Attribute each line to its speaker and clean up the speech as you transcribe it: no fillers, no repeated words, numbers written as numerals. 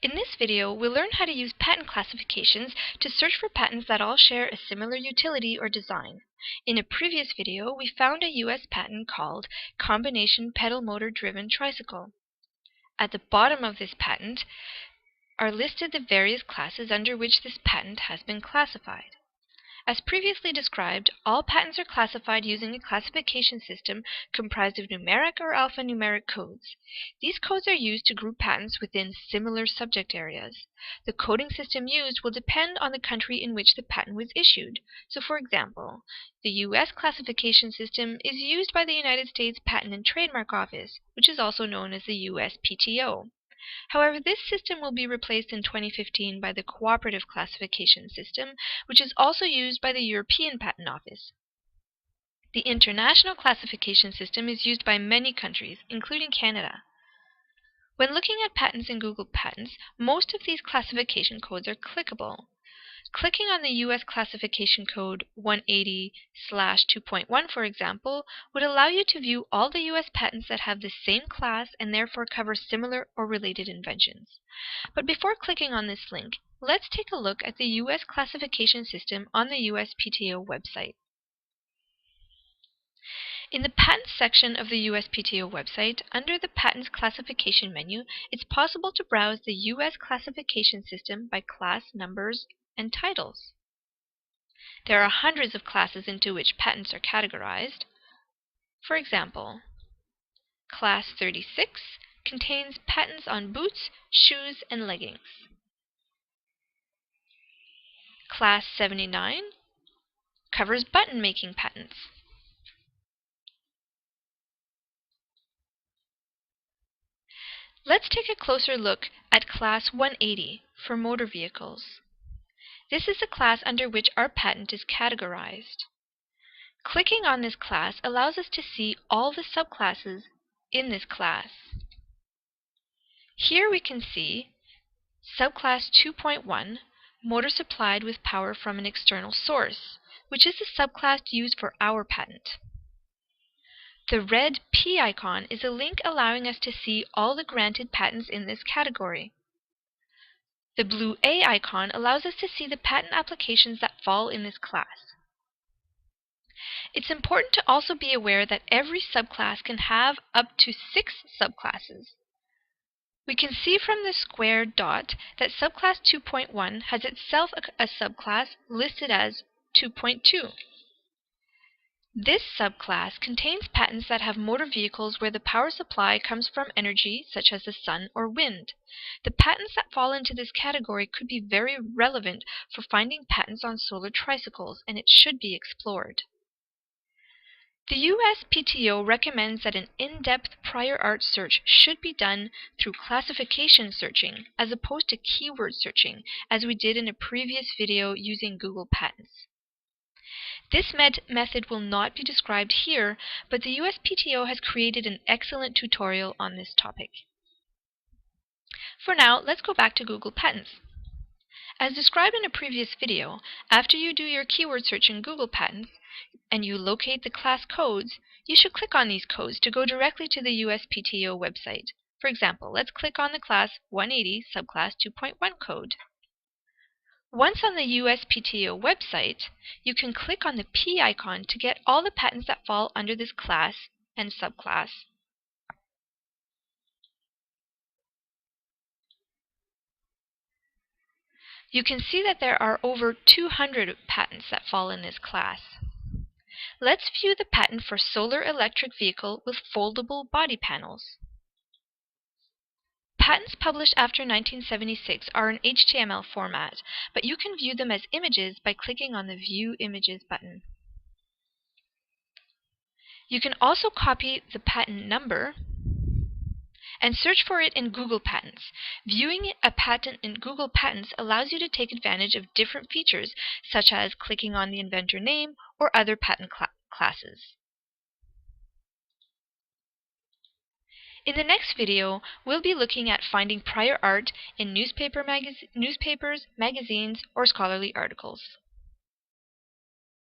Speaker 1: In this video, we'll learn how to use patent classifications to search for patents that all share a similar utility or design. In a previous video, we found a US patent called Combination Pedal Motor Driven Tricycle. At the bottom of this patent are listed the various classes under which this patent has been classified. As previously described, all patents are classified using a classification system comprised of numeric or alphanumeric codes. These codes are used to group patents within similar subject areas. The coding system used will depend on the country in which the patent was issued. So, for example, the U.S. classification system is used by the United States Patent and Trademark Office, which is also known as the USPTO. However, this system will be replaced in 2015 by the Cooperative Classification System, which is also used by the European Patent Office. The International Classification System is used by many countries, including Canada. When looking at patents in Google Patents, most of these classification codes are clickable. Clicking on the U.S. classification code 180/2.1, for example, would allow you to view all the U.S. patents that have the same class and therefore cover similar or related inventions. But before clicking on this link, let's take a look at the U.S. classification system on the USPTO website. In the Patents section of the USPTO website, under the Patents Classification menu, it's possible to browse the U.S. classification system by class numbers and titles. There are hundreds of classes into which patents are categorized. For example, Class 36 contains patents on boots, shoes, and leggings. Class 79 covers button-making patents. Let's take a closer look at Class 180 for motor vehicles. This is the class under which our patent is categorized. Clicking on this class allows us to see all the subclasses in this class. Here we can see Subclass 2.1, Motor Supplied with Power from an External Source, which is the subclass used for our patent. The red P icon is a link allowing us to see all the granted patents in this category. The blue A icon allows us to see the patent applications that fall in this class. It's important to also be aware that every subclass can have up to 6 subclasses. We can see from the square dot that subclass 2.1 has itself a subclass listed as 2.2. This subclass contains patents that have motor vehicles where the power supply comes from energy such as the sun or wind. The patents that fall into this category could be very relevant for finding patents on solar tricycles, and it should be explored. The USPTO recommends that an in-depth prior art search should be done through classification searching as opposed to keyword searching, as we did in a previous video using Google Patents. This method will not be described here, but the USPTO has created an excellent tutorial on this topic. For now, let's go back to Google Patents. As described in a previous video, after you do your keyword search in Google Patents and you locate the class codes, you should click on these codes to go directly to the USPTO website. For example, let's click on the class 180 subclass 2.1 code. Once on the USPTO website, you can click on the P icon to get all the patents that fall under this class and subclass. You can see that there are over 200 patents that fall in this class. Let's view the patent for solar electric vehicle with foldable body panels. Patents published after 1976 are in HTML format, but you can view them as images by clicking on the View Images button. You can also copy the patent number and search for it in Google Patents. Viewing a patent in Google Patents allows you to take advantage of different features, such as clicking on the inventor name or other patent classes. In the next video, we'll be looking at finding prior art in newspapers, magazines, or scholarly articles.